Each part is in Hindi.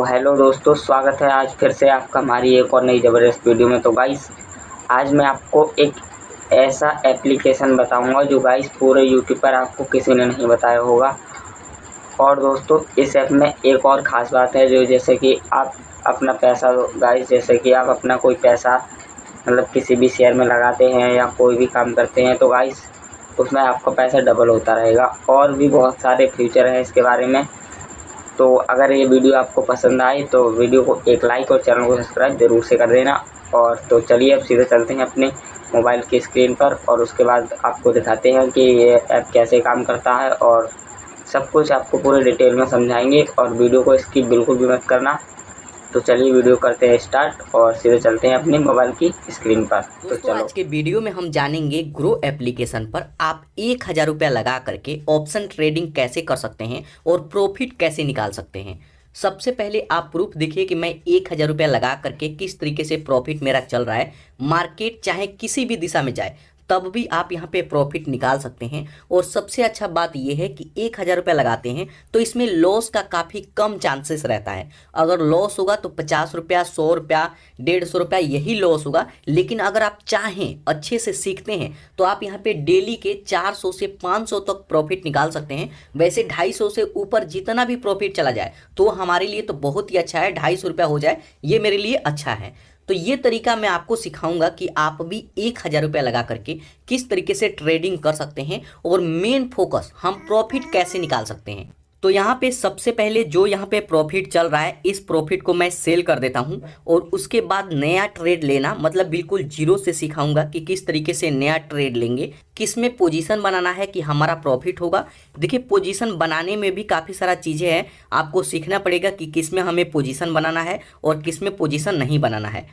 हेलो दोस्तों, स्वागत है आज फिर से आपका हमारी एक और नई ज़बरदस्त वीडियो में। तो गाइस, आज मैं आपको एक ऐसा एप्लीकेशन बताऊंगा जो गाइस पूरे यूट्यूब पर आपको किसी ने नहीं बताया होगा। और दोस्तों, इस ऐप में एक और ख़ास बात है जो जैसे कि आप अपना पैसा गाइस जैसे कि आप अपना कोई पैसा मतलब किसी भी शेयर में लगाते हैं या कोई भी काम करते हैं तो गाइस उसमें आपका पैसा डबल होता रहेगा। और भी बहुत सारे फीचर हैं इसके बारे में। तो अगर ये वीडियो आपको पसंद आए तो वीडियो को एक लाइक और चैनल को सब्सक्राइब ज़रूर से कर देना। और तो चलिए अब सीधे चलते हैं अपने मोबाइल की स्क्रीन पर और उसके बाद आपको दिखाते हैं कि ये ऐप कैसे काम करता है और सब कुछ आपको पूरे डिटेल में समझाएंगे। और वीडियो को स्किप बिल्कुल भी मत करना। तो चलिए वीडियो करते हैं स्टार्ट और सीधे चलते हैं अपने मोबाइल की स्क्रीन पर। तो दोस्तों, चलो, आज के वीडियो में हम जानेंगे ग्रो एप्लीकेशन पर आप 1,000 रुपया लगा करके ऑप्शन ट्रेडिंग कैसे कर सकते हैं और प्रॉफिट कैसे निकाल सकते हैं। सबसे पहले आप प्रूफ देखिए कि मैं 1,000 रुपया लगा करके किस तरीके से प्रॉफिट मेरा चल रहा है। मार्केट चाहे किसी भी दिशा में जाए तब भी आप यहाँ पे प्रॉफिट निकाल सकते हैं। और सबसे अच्छा बात यह है कि 1,000 रुपया लगाते हैं तो इसमें लॉस का काफ़ी कम चांसेस रहता है। अगर लॉस होगा तो 50 रुपया, 100 रुपया, 150 रुपया यही लॉस होगा। लेकिन अगर आप चाहें, अच्छे से सीखते हैं तो आप यहाँ पे डेली के 400 से 500 तक प्रॉफिट निकाल सकते हैं। वैसे 250 से ऊपर जितना भी प्रॉफिट चला जाए तो हमारे लिए तो बहुत ही अच्छा है। 250 रुपया हो जाए ये मेरे लिए अच्छा है। तो ये तरीका मैं आपको सिखाऊंगा कि आप भी 1,000 रुपया लगा करके किस तरीके से ट्रेडिंग कर सकते हैं और मेन फोकस हम प्रॉफिट कैसे निकाल सकते हैं। तो यहाँ पे सबसे पहले जो यहाँ पे प्रॉफिट चल रहा है इस प्रॉफिट को मैं सेल कर देता हूँ और उसके बाद नया ट्रेड लेना मतलब बिल्कुल जीरो से सिखाऊंगा कि किस तरीके से नया ट्रेड लेंगे, किस में पोजीशन बनाना है कि हमारा प्रॉफिट होगा। देखिए, पोजीशन बनाने में भी काफ़ी सारा चीज़ें हैं, आपको सीखना पड़ेगा कि किस में हमें पोजीशन बनाना है और किस में पोजीशन नहीं बनाना है।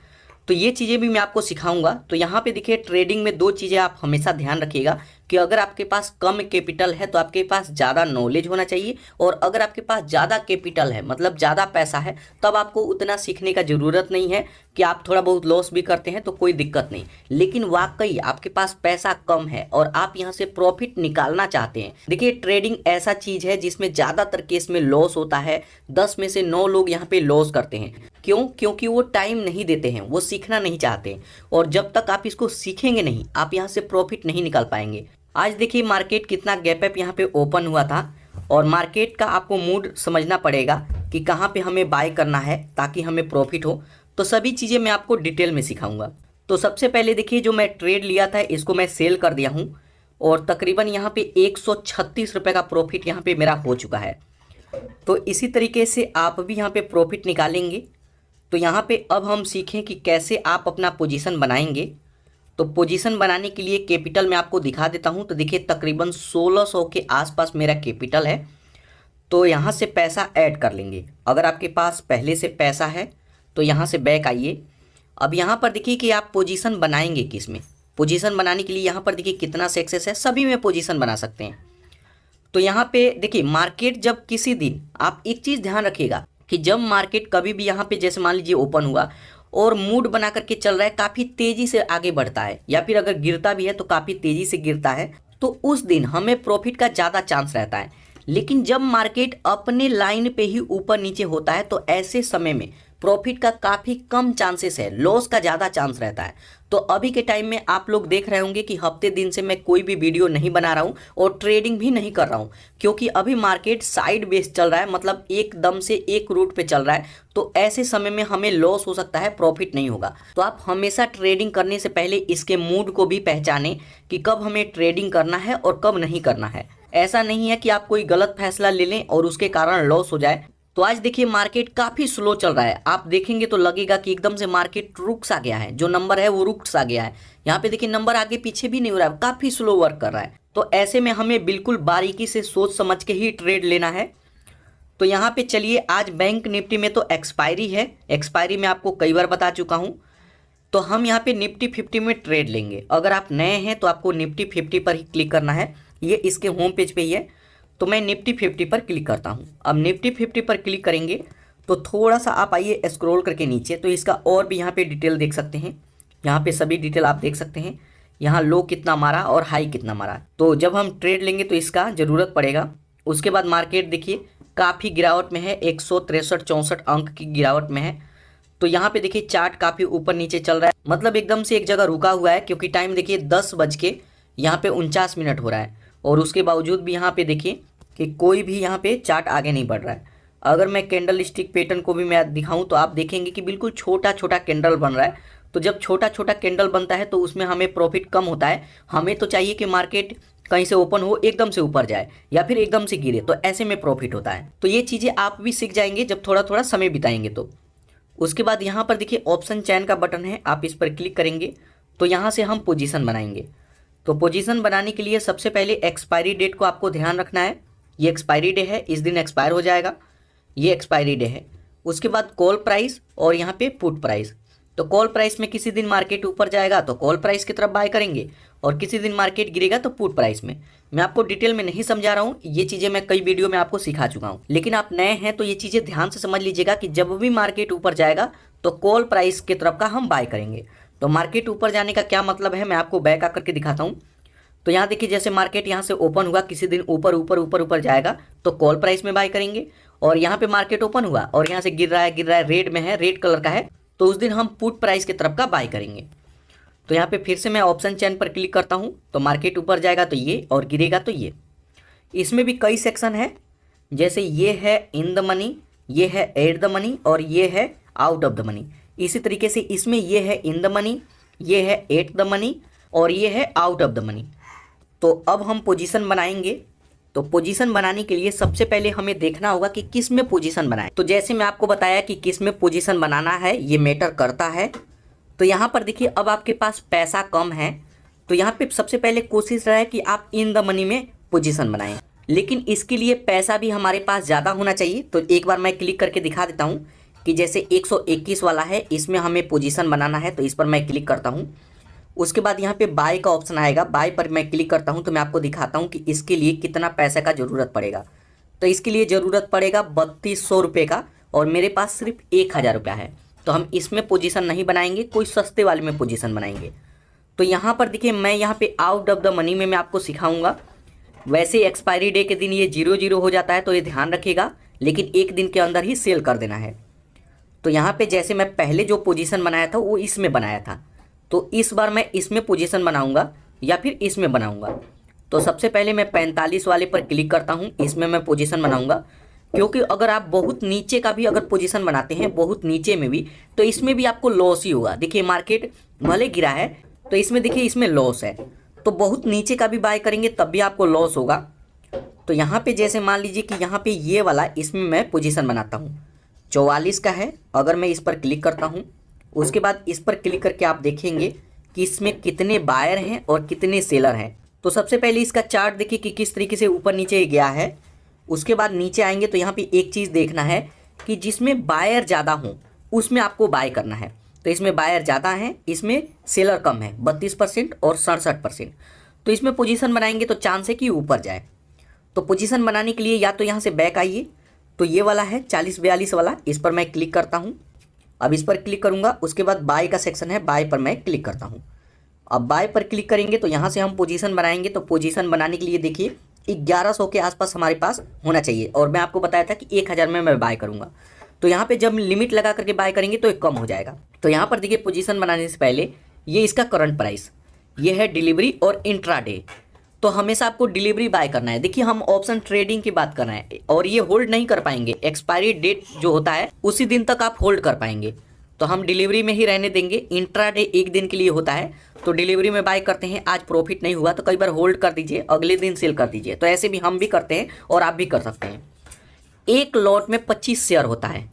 तो ये चीज़ें भी मैं आपको सिखाऊंगा। तो यहाँ पे देखिए, ट्रेडिंग में दो चीज़ें आप हमेशा ध्यान रखिएगा कि अगर आपके पास कम कैपिटल है तो आपके पास ज़्यादा नॉलेज होना चाहिए, और अगर आपके पास ज़्यादा कैपिटल है मतलब ज़्यादा पैसा है तब आपको उतना सीखने का ज़रूरत नहीं है कि आप थोड़ा बहुत लॉस भी करते हैं तो कोई दिक्कत नहीं। लेकिन वाकई आपके पास पैसा कम है और आप यहाँ से प्रॉफिट निकालना चाहते हैं। देखिए, ट्रेडिंग ऐसा चीज़ है जिसमें ज़्यादातर केस में लॉस होता है। 10 में से 9 लोग यहाँ पे लॉस करते हैं। क्यों? क्योंकि वो टाइम नहीं देते हैं, वो सीखना नहीं चाहते। और जब तक आप इसको सीखेंगे नहीं आप यहाँ से प्रॉफिट नहीं निकाल पाएंगे। आज देखिए, मार्केट कितना गैप अप यहाँ पे ओपन हुआ था और मार्केट का आपको मूड समझना पड़ेगा कि कहाँ पे हमें बाय करना है ताकि हमें प्रॉफिट हो। तो सभी चीज़ें मैं आपको डिटेल में सिखाऊंगा। तो सबसे पहले देखिए, जो मैं ट्रेड लिया था इसको मैं सेल कर दिया हूँ और तकरीबन यहाँ पे 136 रुपये का प्रॉफिट यहाँ पे मेरा हो चुका है। तो इसी तरीके से आप भी यहाँ पे प्रॉफिट निकालेंगे। तो यहाँ पे अब हम सीखें कि कैसे आप अपना पोजीशन बनाएंगे। तो पोजीशन बनाने के लिए कैपिटल मैं आपको दिखा देता हूँ। तो देखिए, तकरीबन 1600 के आसपास मेरा कैपिटल है। तो यहाँ से पैसा ऐड कर लेंगे। अगर आपके पास पहले से पैसा है तो यहाँ से बैक आइए। अब यहाँ पर देखिए कि आप पोजीशन बनाएंगे किस में। पोजीशन बनाने के लिए यहाँ पर देखिए कितना सक्सेस है, सभी में पोजीशन बना सकते हैं। तो यहाँ पे देखिए, मार्केट जब किसी दिन, आप एक चीज़ ध्यान रखिएगा कि जब मार्केट कभी भी यहाँ पे जैसे मान लीजिए ओपन हुआ और मूड बना करके चल रहा है, काफ़ी तेज़ी से आगे बढ़ता है या फिर अगर गिरता भी है तो काफ़ी तेज़ी से गिरता है, तो उस दिन हमें प्रॉफिट का ज़्यादा चांस रहता है। लेकिन जब मार्केट अपने लाइन पे ही ऊपर नीचे होता है तो ऐसे समय में प्रॉफिट का काफ़ी कम चांसेस है, लॉस का ज़्यादा चांस रहता है। तो अभी के टाइम में आप लोग देख रहे होंगे कि हफ्ते दिन से मैं कोई भी वीडियो नहीं बना रहा हूँ और ट्रेडिंग भी नहीं कर रहा हूँ, क्योंकि अभी मार्केट साइड बेस चल रहा है, मतलब एकदम से एक रूट पे चल रहा है। तो ऐसे समय में हमें लॉस हो सकता है, प्रॉफिट नहीं होगा। तो आप हमेशा ट्रेडिंग करने से पहले इसके मूड को भी पहचानें कि कब हमें ट्रेडिंग करना है और कब नहीं करना है। ऐसा नहीं है कि आप कोई गलत फैसला ले लें और उसके कारण लॉस हो जाए। तो आज देखिए, मार्केट काफ़ी स्लो चल रहा है। आप देखेंगे तो लगेगा कि एकदम से मार्केट रुक सा गया है, जो नंबर है वो रुक सा गया है। यहाँ पे देखिए, नंबर आगे पीछे भी नहीं हो रहा है, काफ़ी स्लो वर्क कर रहा है। तो ऐसे में हमें बिल्कुल बारीकी से सोच समझ के ही ट्रेड लेना है। तो यहाँ पे चलिए, आज बैंक निफ्टी में तो एक्सपायरी है, एक्सपायरी में आपको कई बार बता चुका हूँ। तो हम यहाँ पे निफ्टी 50 में ट्रेड लेंगे। अगर आप नए हैं तो आपको निफ्टी 50 पर ही क्लिक करना है, ये इसके होम पेज पे ही है। तो मैं निफ्टी 50 पर क्लिक करता हूँ। अब निफ्टी 50 पर क्लिक करेंगे तो थोड़ा सा आप आइए स्क्रॉल करके नीचे, तो इसका और भी यहाँ पे डिटेल देख सकते हैं। यहाँ पे सभी डिटेल आप देख सकते हैं, यहाँ लो कितना मारा और हाई कितना मारा। तो जब हम ट्रेड लेंगे तो इसका ज़रूरत पड़ेगा। उसके बाद मार्केट देखिए काफ़ी गिरावट में है, 163-64 अंक की गिरावट में है। तो यहाँ पे देखिए चार्ट काफ़ी ऊपर नीचे चल रहा है, मतलब एकदम से एक जगह रुका हुआ है, क्योंकि टाइम देखिए 10 बज के यहाँ पे 49 मिनट हो रहा है और उसके बावजूद भी यहाँ पे देखिए कि कोई भी यहाँ पे चार्ट आगे नहीं बढ़ रहा है। अगर मैं कैंडल स्टिक पैटर्न को भी मैं दिखाऊं तो आप देखेंगे कि बिल्कुल छोटा छोटा कैंडल बन रहा है। तो जब छोटा छोटा कैंडल बनता है तो उसमें हमें प्रॉफिट कम होता है। हमें तो चाहिए कि मार्केट कहीं से ओपन हो, एकदम से ऊपर जाए या फिर एकदम से गिरे, तो ऐसे में प्रॉफिट होता है। तो ये चीज़ें आप भी सीख जाएंगे जब थोड़ा थोड़ा समय बिताएंगे। तो उसके बाद यहाँ पर देखिए ऑप्शन चैन का बटन है, आप इस पर क्लिक करेंगे तो यहाँ से हम पोजीशन बनाएंगे। तो पोजीशन बनाने के लिए सबसे पहले एक्सपायरी डेट को आपको ध्यान रखना है। ये एक्सपायरी डे है, इस दिन एक्सपायर हो जाएगा, ये एक्सपायरी डे है। उसके बाद कॉल प्राइस और यहाँ पे पुट प्राइस। तो कॉल प्राइस में किसी दिन मार्केट ऊपर जाएगा तो कॉल प्राइस की तरफ बाय करेंगे और किसी दिन मार्केट गिरेगा तो पुट प्राइस में। मैं आपको डिटेल में नहीं समझा रहा हूँ, ये चीज़ें मैं कई वीडियो में आपको सिखा चुका हूँ, लेकिन आप नए हैं तो ये चीज़ें ध्यान से समझ लीजिएगा कि जब भी मार्केट ऊपर जाएगा तो कॉल प्राइस की तरफ का हम बाय करेंगे। तो मार्केट ऊपर जाने का क्या मतलब है मैं आपको बैक आकर के दिखाता हूँ। तो यहाँ देखिए जैसे मार्केट यहाँ से ओपन हुआ, किसी दिन ऊपर ऊपर ऊपर ऊपर जाएगा तो कॉल प्राइस में बाय करेंगे, और यहाँ पे मार्केट ओपन हुआ और यहाँ से गिर रहा है, रेड में है, रेड कलर का है, तो उस दिन हम पुट प्राइस की तरफ का बाय करेंगे। तो यहाँ पे फिर से मैं ऑप्शन चैन पर क्लिक करता हूँ तो मार्केट ऊपर जाएगा तो ये और गिरेगा तो ये। इसमें भी कई सेक्शन है, जैसे ये है इन द मनी, ये है एट द मनी और ये है आउट ऑफ द मनी। इसी तरीके से इसमें ये है इन द मनी, ये है एट द मनी और ये है आउट ऑफ द मनी। तो अब हम पोजीशन बनाएंगे। तो पोजीशन बनाने के लिए सबसे पहले हमें देखना होगा कि किस में पोजीशन बनाएं। तो जैसे मैं आपको बताया कि किस में पोजीशन बनाना है, ये मैटर करता है। तो यहाँ पर देखिए अब आपके पास पैसा कम है तो यहाँ पे सबसे पहले कोशिश रहे कि आप इन द मनी में पोजीशन बनाएं, लेकिन इसके लिए पैसा भी हमारे पास ज़्यादा होना चाहिए। तो एक बार मैं क्लिक करके दिखा देता हूँ कि जैसे 121 वाला है, इसमें हमें पोजीशन बनाना है, तो इस पर मैं क्लिक करता हूँ। उसके बाद यहाँ पे बाय का ऑप्शन आएगा, बाय पर मैं क्लिक करता हूँ तो मैं आपको दिखाता हूँ कि इसके लिए कितना पैसे का ज़रूरत पड़ेगा। तो इसके लिए ज़रूरत पड़ेगा 3200 रुपये का और मेरे पास सिर्फ 1000 रुपया है। तो हम इसमें पोजीशन नहीं बनाएंगे, कोई सस्ते वाले में पोजीशन बनाएंगे। तो यहाँ पर देखिए मैं यहाँ पे आउट ऑफ द मनी में मैं आपको सिखाऊंगा। वैसे एक्सपायरी डे के दिन ये 0-0 हो जाता है तो ये ध्यान रखिएगा, लेकिन एक दिन के अंदर ही सेल कर देना है। तो यहाँ पे जैसे मैं पहले जो पोजीशन बनाया था वो इसमें बनाया था, तो इस बार मैं इसमें पोजीशन बनाऊंगा या फिर इसमें बनाऊंगा। तो सबसे पहले मैं 45 वाले पर क्लिक करता हूँ, इसमें मैं पोजीशन बनाऊंगा। क्योंकि अगर आप बहुत नीचे का भी अगर पोजीशन बनाते हैं, बहुत नीचे में भी, तो इसमें भी आपको लॉस ही होगा। देखिए मार्केट भले गिरा है तो इसमें देखिए इसमें लॉस है, तो बहुत नीचे का भी बाय करेंगे तब भी आपको लॉस होगा। तो यहाँ पे जैसे मान लीजिए कि यहाँ पे ये वाला इसमें मैं पोजीशन बनाता हूँ, 44 का है। अगर मैं इस पर क्लिक करता हूँ, उसके बाद इस पर क्लिक करके आप देखेंगे कि इसमें कितने बायर हैं और कितने सेलर हैं। तो सबसे पहले इसका चार्ट देखिए कि किस तरीके से ऊपर नीचे गया है। उसके बाद नीचे आएंगे तो यहाँ पे एक चीज़ देखना है कि जिसमें बायर ज़्यादा हों उसमें आपको बाय करना है। तो इसमें बायर ज़्यादा हैं, इसमें सेलर कम है, 32% और 67%। तो इसमें पोजीशन बनाएंगे तो चांस है कि ऊपर जाए। तो पोजीशन बनाने के लिए या तो यहाँ से बैक आइए, तो ये वाला है 40-42 वाला, इस पर मैं क्लिक करता हूँ। अब इस पर क्लिक करूँगा, उसके बाद बाय का सेक्शन है, बाय पर मैं क्लिक करता हूँ। अब बाय पर क्लिक करेंगे तो यहाँ से हम पोजीशन बनाएंगे। तो पोजीशन बनाने के लिए देखिए 1100 के आसपास हमारे पास होना चाहिए, और मैं आपको बताया था कि 1000 में मैं बाय करूँगा। तो यहाँ पे जब लिमिट लगा करके बाय करेंगे तो एक कम हो जाएगा। तो यहाँ पर देखिए पोजीशन बनाने से पहले ये इसका करंट प्राइस, ये है डिलीवरी और इंट्राडे। तो हमेशा आपको डिलीवरी बाय करना है। देखिए हम ऑप्शन ट्रेडिंग की बात कर रहे हैं और ये होल्ड नहीं कर पाएंगे, एक्सपायरी डेट जो होता है उसी दिन तक आप होल्ड कर पाएंगे। तो हम डिलीवरी में ही रहने देंगे। इंट्राडे एक दिन के लिए होता है, तो डिलीवरी में बाय करते हैं। आज प्रॉफिट नहीं हुआ तो कई बार होल्ड कर दीजिए, अगले दिन सेल कर दीजिए। तो ऐसे भी हम भी करते हैं और आप भी कर सकते हैं। एक लॉट में 25 शेयर होता है।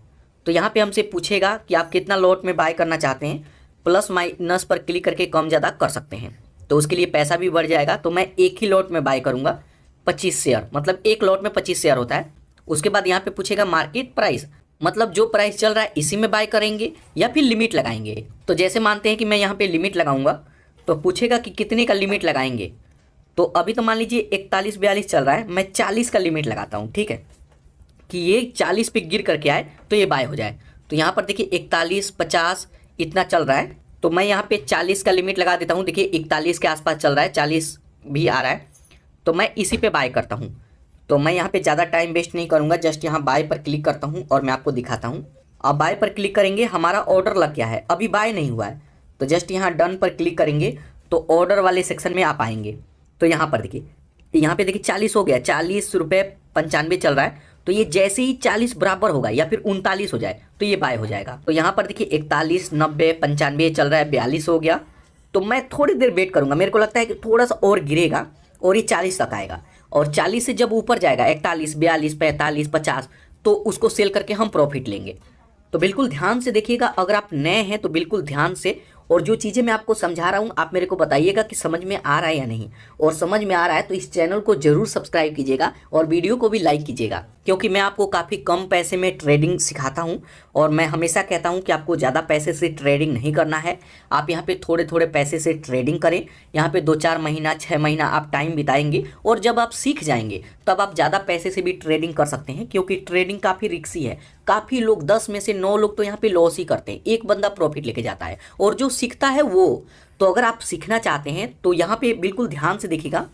तो यहाँ पे हमसे पूछेगा कि आप कितना लॉट में बाय करना चाहते हैं, प्लस माइनस पर क्लिक करके कम ज़्यादा कर सकते हैं। तो उसके लिए पैसा भी बढ़ जाएगा। तो मैं एक ही लॉट में बाय करूँगा 25 शेयर, मतलब एक लॉट में 25 शेयर होता है। उसके बाद यहाँ पे पूछेगा मार्केट प्राइस, मतलब जो प्राइस चल रहा है इसी में बाय करेंगे या फिर लिमिट लगाएंगे। तो जैसे मानते हैं कि मैं यहाँ पे लिमिट लगाऊंगा, तो पूछेगा कि कितने का लिमिट लगाएंगे। तो अभी तो मान लीजिए 41-42 चल रहा है, मैं 40 का लिमिट लगाता हूँ, ठीक है, कि ये 40 पे गिर करके आए तो ये बाय हो जाए। तो यहाँ पर देखिए 41-50 इतना चल रहा है, तो मैं यहाँ पे 40 का लिमिट लगा देता हूँ। देखिए 41 के आसपास चल रहा है, 40 भी आ रहा है, तो मैं इसी पे बाय करता हूँ। तो मैं यहाँ पे ज़्यादा टाइम वेस्ट नहीं करूँगा, जस्ट यहाँ बाय पर क्लिक करता हूँ और मैं आपको दिखाता हूँ। अब बाय पर क्लिक करेंगे, हमारा ऑर्डर लग गया है, अभी बाय नहीं हुआ है। तो जस्ट यहाँ डन पर क्लिक करेंगे तो ऑर्डर वाले सेक्शन में आप आएंगे। तो यहाँ पर देखिए, यहाँ पे देखिए 40 हो गया, 40 रुपये 95 चल रहा है। तो ये जैसे ही 40 बराबर होगा या फिर 39 हो जाए तो ये बाय हो जाएगा। तो यहाँ पर देखिए 41, 90, 95 चल रहा है, 42 हो गया। तो मैं थोड़ी देर वेट करूँगा, मेरे को लगता है कि थोड़ा सा और गिरेगा और ये 40 तक आएगा। और 40 से जब ऊपर जाएगा 41, 42, 45, 50, तो उसको सेल करके हम प्रॉफिट लेंगे। तो बिल्कुल ध्यान से देखिएगा, अगर आप नए हैं तो बिल्कुल ध्यान से, और जो चीज़ें मैं आपको समझा रहा हूँ आप मेरे को बताइएगा कि समझ में आ रहा है या नहीं। और समझ में आ रहा है तो इस चैनल को जरूर सब्सक्राइब कीजिएगा और वीडियो को भी लाइक कीजिएगा, क्योंकि मैं आपको काफ़ी कम पैसे में ट्रेडिंग सिखाता हूँ। और मैं हमेशा कहता हूँ कि आपको ज़्यादा पैसे से ट्रेडिंग नहीं करना है, आप यहाँ पे थोड़े थोड़े पैसे से ट्रेडिंग करें। यहाँ पे 2-4 महीना 6 महीना आप टाइम बिताएंगे और जब आप सीख जाएंगे तब आप ज़्यादा पैसे से भी ट्रेडिंग कर सकते हैं, क्योंकि ट्रेडिंग काफ़ी रिस्की है। काफ़ी लोग 10 में से 9 लोग तो यहाँ पे लॉस ही करते हैं, एक बंदा प्रॉफिट लेके जाता है और जो सीखता है वो। तो अगर आप सीखना चाहते हैं तो यहाँ पे बिल्कुल ध्यान से देखिएगा।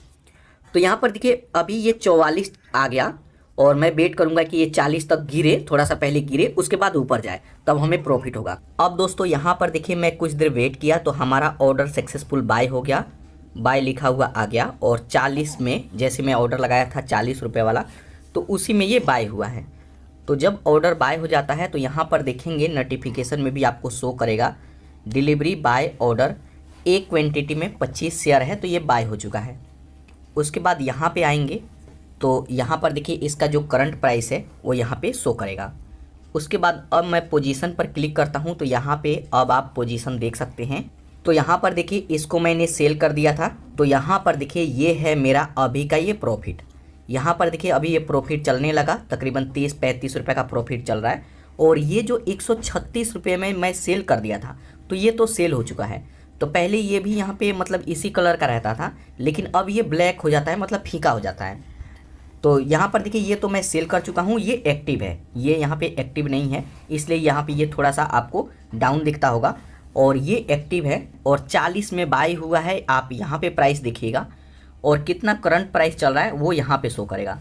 तो यहाँ पर देखिए अभी ये 44 आ गया और मैं वेट करूंगा कि ये 40 तक गिरे, थोड़ा सा पहले गिरे उसके बाद ऊपर जाए, तब हमें प्रॉफिट होगा। अब दोस्तों यहाँ पर देखिए मैं कुछ देर वेट किया तो हमारा ऑर्डर सक्सेसफुल बाय हो गया, बाय लिखा हुआ आ गया। और 40 में जैसे मैं ऑर्डर लगाया था 40 रुपये वाला, तो उसी में ये बाय हुआ है। तो जब ऑर्डर बाय हो जाता है तो यहाँ पर देखेंगे नोटिफिकेशन में भी आपको शो करेगा डिलीवरी बाय ऑर्डर, एक क्वांटिटी में 25 शेयर है, तो ये बाय हो चुका है। उसके बाद यहाँ पे आएंगे तो यहाँ पर देखिए इसका जो करंट प्राइस है वो यहाँ पे शो करेगा। उसके बाद अब मैं पोजीशन पर क्लिक करता हूँ तो यहाँ पे अब आप पोजीशन देख सकते हैं। तो यहाँ पर देखिए इसको मैंने सेल कर दिया था, तो यहाँ पर देखिए ये है मेरा अभी का ये प्रॉफिट। यहाँ पर देखिए अभी ये प्रॉफिट चलने लगा, तकरीबन 30-35 रुपये का प्रॉफिट चल रहा है। और ये जो 136 रुपये में मैं सेल कर दिया था तो ये तो सेल हो चुका है। तो पहले ये भी यहाँ पे मतलब इसी कलर का रहता था, लेकिन अब ये ब्लैक हो जाता है, मतलब फीका हो जाता है। तो यहाँ पर देखिए ये तो मैं सेल कर चुका हूँ, ये एक्टिव है, ये यहाँ पे एक्टिव नहीं है, इसलिए यहाँ पे ये थोड़ा सा आपको डाउन दिखता होगा। और ये एक्टिव है और 40 में बाय हुआ है। आप यहाँ पे प्राइस देखिएगा और कितना करंट प्राइस चल रहा है वो यहाँ पे शो करेगा।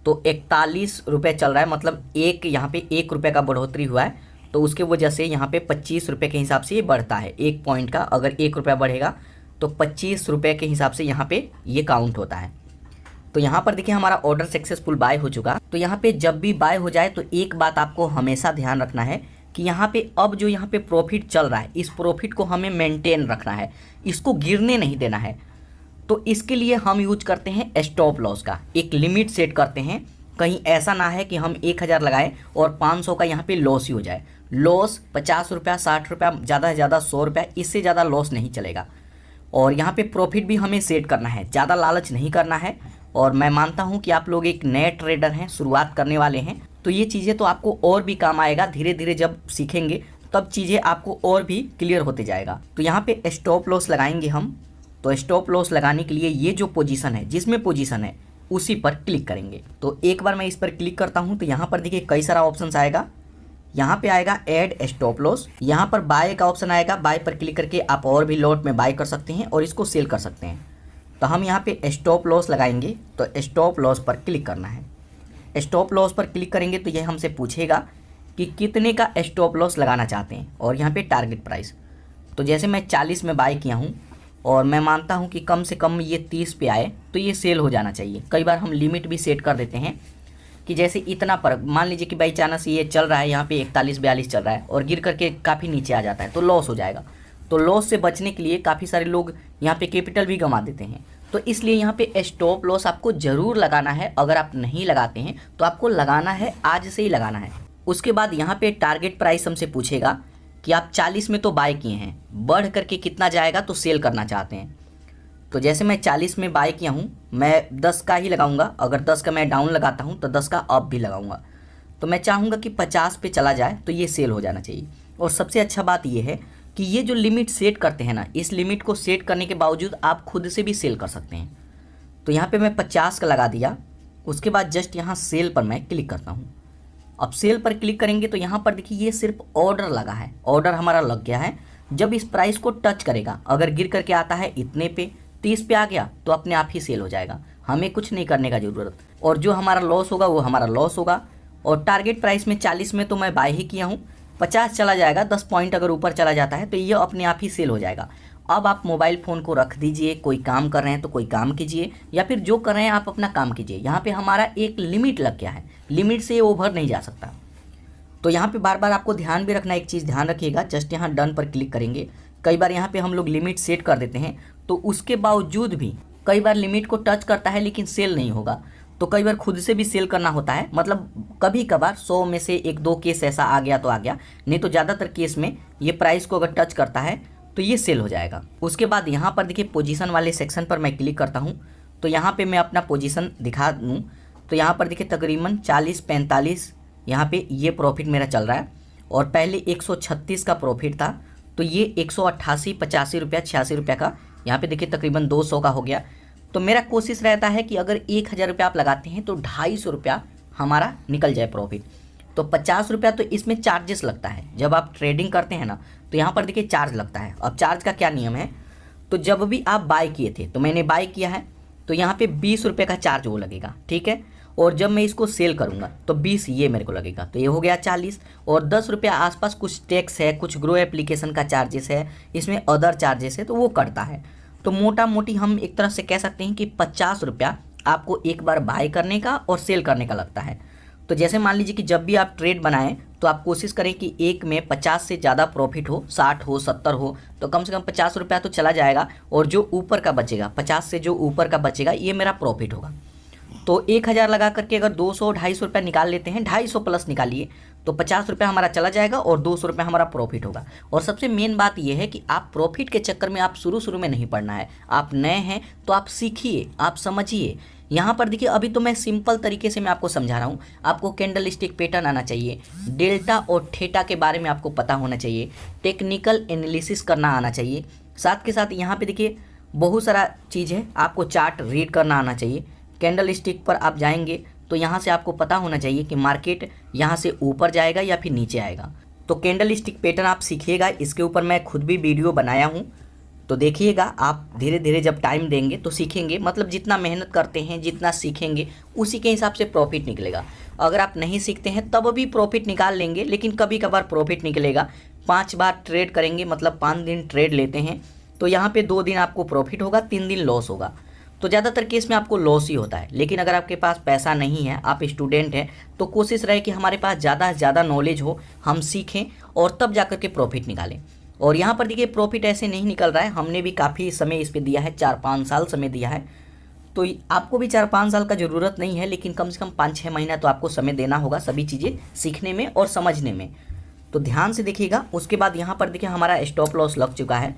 तो 41 रुपये चल रहा है, मतलब एक यहाँ पे 1 रुपये का बढ़ोतरी हुआ है। तो उसके वजह से यहाँ पे 25 रुपये के हिसाब से ये बढ़ता है, 1 पॉइंट का अगर 1 रुपया बढ़ेगा तो 25 रुपये के हिसाब से यहाँ पे ये काउंट होता है। तो यहाँ पर देखिए हमारा ऑर्डर सक्सेसफुल बाय हो चुका। तो यहाँ पे जब भी बाय हो जाए तो एक बात आपको हमेशा ध्यान रखना है कि यहाँ पे अब जो यहाँ पे प्रॉफिट चल रहा है, इस प्रॉफिट को हमें मेंटेन रखना है, इसको गिरने नहीं देना है। तो इसके लिए हम यूज करते हैं स्टॉप लॉस का, एक लिमिट सेट करते हैं। कहीं ऐसा ना है कि हम 1000 लगाएं और 500 का यहाँ पे लॉस ही हो जाए। लॉस 50 रुपया, 60 रुपया, ज़्यादा से ज़्यादा 100 रुपया, इससे ज़्यादा लॉस नहीं चलेगा। और यहाँ पे प्रॉफिट भी हमें सेट करना है, ज़्यादा लालच नहीं करना है। और मैं मानता हूँ कि आप लोग एक नए ट्रेडर हैं, शुरुआत करने वाले हैं, तो ये चीज़ें तो आपको और भी काम आएगा। धीरे धीरे जब सीखेंगे तब चीज़ें आपको और भी क्लियर होते जाएगा। तो यहाँ पे स्टॉप लॉस लगाएंगे हम। तो स्टॉप लॉस लगाने के लिए ये जो पोजीशन है, जिसमें पोजीशन है उसी पर क्लिक करेंगे। तो एक बार मैं इस पर क्लिक करता हूँ तो यहाँ पर देखिए कई सारा ऑप्शन आएगा। यहाँ पे आएगा ऐड स्टॉप लॉस, यहाँ पर बाय का ऑप्शन आएगा। बाय पर क्लिक करके आप और भी लॉट में बाय कर सकते हैं और इसको सेल कर सकते हैं। तो हम यहाँ पे स्टॉप लॉस लगाएंगे, तो स्टॉप लॉस पर क्लिक करना है। स्टॉप लॉस पर क्लिक करेंगे तो ये हमसे पूछेगा कि कितने का स्टॉप लॉस लगाना चाहते हैं और यहाँ पे टारगेट प्राइस। तो जैसे मैं 40 में बाय किया हूँ और मैं मानता हूँ कि कम से कम ये 30 पे आए तो ये सेल हो जाना चाहिए। कई बार हम लिमिट भी सेट कर देते हैं कि जैसे इतना पर, मान लीजिए कि बाई चांस ये चल रहा है यहाँ पे 41-42 चल रहा है और गिर करके काफ़ी नीचे आ जाता है तो लॉस हो जाएगा। तो लॉस से बचने के लिए काफ़ी सारे लोग यहाँ पे कैपिटल भी गंवा देते हैं। तो इसलिए यहाँ पे स्टॉप लॉस आपको ज़रूर लगाना है। अगर आप नहीं लगाते हैं तो आपको लगाना है, आज से ही लगाना है। उसके बाद यहाँ पे टारगेट प्राइस हमसे पूछेगा कि आप 40 में तो बाय किए हैं, बढ़ करके कितना जाएगा तो सेल करना चाहते हैं। तो जैसे मैं 40 में बाय किया हूँ, मैं 10 का ही लगाऊंगा। अगर 10 का मैं डाउन लगाता हूँ तो 10 का अप भी लगाऊंगा। तो मैं चाहूँगा कि 50 पे चला जाए तो ये सेल हो जाना चाहिए। और सबसे अच्छा बात ये है कि ये जो लिमिट सेट करते हैं ना, इस लिमिट को सेट करने के बावजूद आप खुद से भी सेल कर सकते हैं। तो यहाँ पे मैं 50 का लगा दिया। उसके बाद जस्ट यहाँ सेल पर मैं क्लिक करता हूँ। अब सेल पर क्लिक करेंगे तो यहाँ पर देखिए ये सिर्फ ऑर्डर लगा है, ऑर्डर हमारा लग गया है। जब इस प्राइस को टच करेगा, अगर गिर करके आता है इतने पे, 30 पे आ गया तो अपने आप ही सेल हो जाएगा। हमें कुछ नहीं करने का ज़रूरत, और जो हमारा लॉस होगा वो हमारा लॉस होगा। और टारगेट प्राइस में 40 में तो मैं बाय ही किया हूँ, 50 चला जाएगा, 10 पॉइंट अगर ऊपर चला जाता है तो ये अपने आप ही सेल हो जाएगा। अब आप मोबाइल फ़ोन को रख दीजिए, कोई काम कर रहे हैं तो कोई काम कीजिए, या फिर जो कर रहे हैं आप अपना काम कीजिए। यहाँ पे हमारा एक लिमिट लग गया है, लिमिट से ओवर नहीं जा सकता। तो यहाँ पे बार बार आपको ध्यान भी रखना, एक चीज़ ध्यान रखिएगा, जस्ट यहाँ डन पर क्लिक करेंगे। कई बार यहाँ पे हम लोग लिमिट सेट कर देते हैं, तो उसके बावजूद भी कई बार लिमिट को टच करता है लेकिन सेल नहीं होगा। तो कई बार खुद से भी सेल करना होता है, मतलब कभी कभार 100 में से 1-2 केस ऐसा आ गया तो आ गया, नहीं तो ज़्यादातर केस में ये प्राइस को अगर टच करता है तो ये सेल हो जाएगा। उसके बाद यहाँ पर देखिए पोजीशन वाले सेक्शन पर मैं क्लिक करता हूँ, तो यहाँ पे मैं अपना पोजीशन दिखा दूँ। तो यहाँ पर देखिए तकरीबन 40-45 यहाँ पे ये प्रॉफिट मेरा चल रहा है, और पहले 136 का प्रॉफिट था, तो ये 188-85 रुपया 86 रुपया का यहाँ पे देखिए तकरीबन 200 का हो गया। तो मेरा कोशिश रहता है कि अगर 1000 रुपया आप लगाते हैं तो 250 रुपया हमारा निकल जाए प्रॉफिट। तो 50 रुपया तो इसमें चार्जेस लगता है, जब आप ट्रेडिंग करते हैं ना तो यहाँ पर देखिए चार्ज लगता है। अब चार्ज का क्या नियम है, तो जब भी आप बाय किए थे, तो मैंने बाय किया है तो यहाँ पे 20 रुपये का चार्ज वो लगेगा, ठीक है। और जब मैं इसको सेल करूँगा तो 20 ये मेरे को लगेगा, तो ये हो गया 40। और 10 रुपया आसपास कुछ टैक्स है, कुछ ग्रो एप्लीकेशन का चार्जेस है, इसमें अदर चार्जेस है, तो वो कटता है। तो मोटा मोटी हम एक तरह से कह सकते हैं कि 50 रुपया आपको एक बार बाय करने का और सेल करने का लगता है। तो जैसे मान लीजिए कि जब भी आप ट्रेड बनाएं तो आप कोशिश करें कि एक में 50 से ज़्यादा प्रॉफिट हो, 60 हो, 70 हो, तो कम से कम 50 रुपया तो चला जाएगा, और जो ऊपर का बचेगा 50 से जो ऊपर का बचेगा ये मेरा प्रॉफिट होगा। तो 1000 लगा करके अगर 200-250 रुपया निकाल लेते हैं, 250 प्लस निकालिए, तो 50 रुपया हमारा चला जाएगा और 200 रुपया हमारा प्रॉफिट होगा। और सबसे मेन बात यह है कि आप प्रॉफिट के चक्कर में आप शुरू में नहीं पड़ना है। आप नए हैं तो आप सीखिए, आप समझिए। यहाँ पर देखिए अभी तो मैं सिंपल तरीके से मैं आपको समझा रहा हूँ। आपको कैंडल स्टिक पैटर्न आना चाहिए, डेल्टा और थीटा के बारे में आपको पता होना चाहिए, टेक्निकल एनालिसिस करना आना चाहिए। साथ के साथ यहाँ पे देखिए बहुत सारा चीज़ है, आपको चार्ट रीड करना आना चाहिए। कैंडल स्टिक पर आप जाएंगे तो यहाँ से आपको पता होना चाहिए कि मार्केट यहाँ से ऊपर जाएगा या फिर नीचे आएगा। तो कैंडल स्टिक पैटर्न आप सीखिएगा, इसके ऊपर मैं खुद भी वीडियो बनाया हूँ, तो देखिएगा। आप धीरे धीरे जब टाइम देंगे तो सीखेंगे, मतलब जितना मेहनत करते हैं, जितना सीखेंगे उसी के हिसाब से प्रॉफिट निकलेगा। अगर आप नहीं सीखते हैं तब भी प्रॉफिट निकाल लेंगे, लेकिन कभी कभार प्रॉफिट निकलेगा। 5 बार ट्रेड करेंगे, मतलब 5 दिन ट्रेड लेते हैं, तो यहाँ पे 2 दिन आपको प्रॉफिट होगा, 3 दिन लॉस होगा। तो ज़्यादातर केस में आपको लॉस ही होता है। लेकिन अगर आपके पास पैसा नहीं है, आप स्टूडेंट हैं, तो कोशिश रहे कि हमारे पास ज़्यादा से ज़्यादा नॉलेज हो, हम सीखें और तब जा कर के प्रॉफिट निकालें। और यहाँ पर देखिए प्रॉफिट ऐसे नहीं निकल रहा है, हमने भी काफ़ी समय इस पर दिया है, 4-5 साल समय दिया है। तो आपको भी 4-5 साल का ज़रूरत नहीं है, लेकिन कम से कम 5-6 महीना तो आपको समय देना होगा सभी चीज़ें सीखने में और समझने में। तो ध्यान से देखिएगा। उसके बाद यहाँ पर देखिए हमारा स्टॉप लॉस लग चुका है।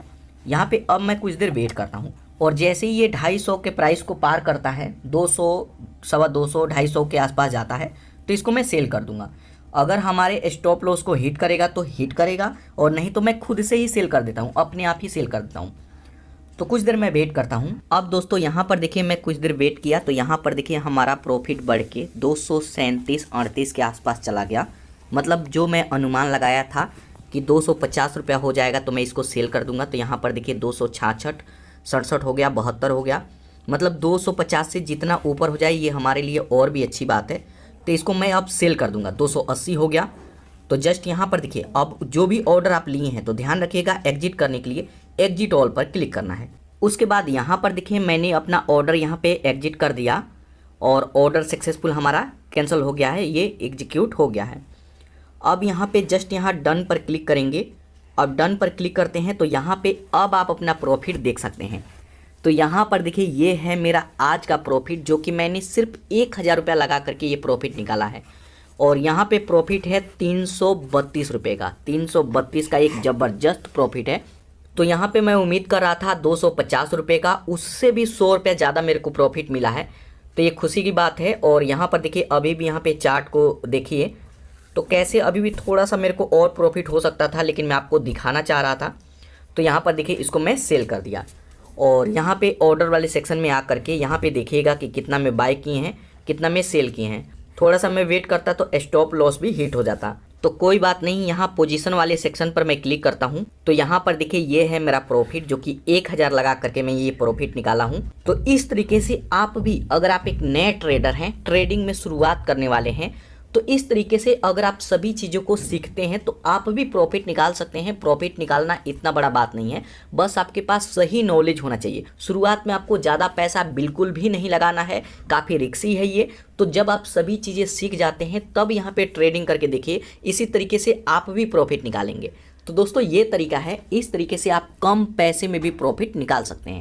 यहाँ पे अब मैं कुछ देर वेट करता हूँ, और जैसे ही ये 250 के प्राइस को पार करता है, 200, 250, 250 के आसपास जाता है, तो इसको मैं सेल कर दूंगा। अगर हमारे स्टॉप लॉस को हिट करेगा तो हिट करेगा, और नहीं तो मैं खुद से ही सेल कर देता हूँ, अपने आप ही सेल कर देता हूँ। तो कुछ देर मैं वेट करता हूँ। अब दोस्तों यहाँ पर देखिए मैं कुछ देर वेट किया, तो यहाँ पर देखिए हमारा प्रॉफिट बढ़ के 237-38 के आसपास चला गया। मतलब जो मैं अनुमान लगाया था कि 250 रुपया हो जाएगा तो मैं इसको सेल कर दूंगा, तो यहाँ पर देखिए 266, 67 हो गया, 72 हो गया। मतलब 250 से जितना ऊपर हो जाए ये हमारे लिए और भी अच्छी बात है। तो इसको मैं अब सेल कर दूंगा, 280 हो गया। तो जस्ट यहाँ पर देखिए अब जो भी ऑर्डर आप लिए हैं तो ध्यान रखिएगा, एग्जिट करने के लिए एग्जिट ऑल पर क्लिक करना है। उसके बाद यहाँ पर देखिए मैंने अपना ऑर्डर यहाँ पे एग्जिट कर दिया, और ऑर्डर सक्सेसफुल हमारा कैंसिल हो गया है, ये एग्जीक्यूट हो गया है। अब यहाँ पे जस्ट यहाँ डन पर क्लिक करेंगे। अब डन पर क्लिक करते हैं तो यहाँ पे अब आप अपना प्रॉफिट देख सकते हैं। तो यहाँ पर देखिए ये है मेरा आज का प्रॉफिट, जो कि मैंने सिर्फ 1000 रुपया लगा करके ये प्रॉफिट निकाला है। और यहाँ पे प्रॉफिट है 332 रुपये का, 332 का एक ज़बरदस्त प्रॉफिट है। तो यहाँ पे मैं उम्मीद कर रहा था 250 रुपये का, उससे भी 100 रुपये ज़्यादा मेरे को प्रॉफिट मिला है, तो ये खुशी की बात है। और यहाँ पर देखिए अभी भी यहाँ पे चार्ट को देखिए तो कैसे अभी भी थोड़ा सा मेरे को और प्रॉफिट हो सकता था, लेकिन मैं आपको दिखाना चाह रहा था। तो यहाँ पर देखिए इसको मैं सेल कर दिया, और यहाँ पे ऑर्डर वाले सेक्शन में आ करके यहाँ पे देखिएगा कि कितना मैं बाय किए हैं, कितना मैं सेल किए हैं। थोड़ा सा मैं वेट करता तो स्टॉप लॉस भी हिट हो जाता। तो कोई बात नहीं, यहाँ पोजीशन वाले सेक्शन पर मैं क्लिक करता हूँ तो यहाँ पर देखिए ये है मेरा प्रॉफिट, जो कि 1000 लगा करके मैं ये प्रॉफिट निकाला हूँ। तो इस तरीके से आप भी, अगर आप एक नए ट्रेडर हैं, ट्रेडिंग में शुरुआत करने वाले हैं, तो इस तरीके से अगर आप सभी चीज़ों को सीखते हैं तो आप भी प्रॉफिट निकाल सकते हैं। प्रॉफिट निकालना इतना बड़ा बात नहीं है, बस आपके पास सही नॉलेज होना चाहिए। शुरुआत में आपको ज़्यादा पैसा बिल्कुल भी नहीं लगाना है, काफ़ी रिस्की है ये। तो जब आप सभी चीज़ें सीख जाते हैं तब यहाँ पे ट्रेडिंग करके देखिए, इसी तरीके से आप भी प्रॉफिट निकालेंगे। तो दोस्तों ये तरीका है, इस तरीके से आप कम पैसे में भी प्रॉफिट निकाल सकते हैं।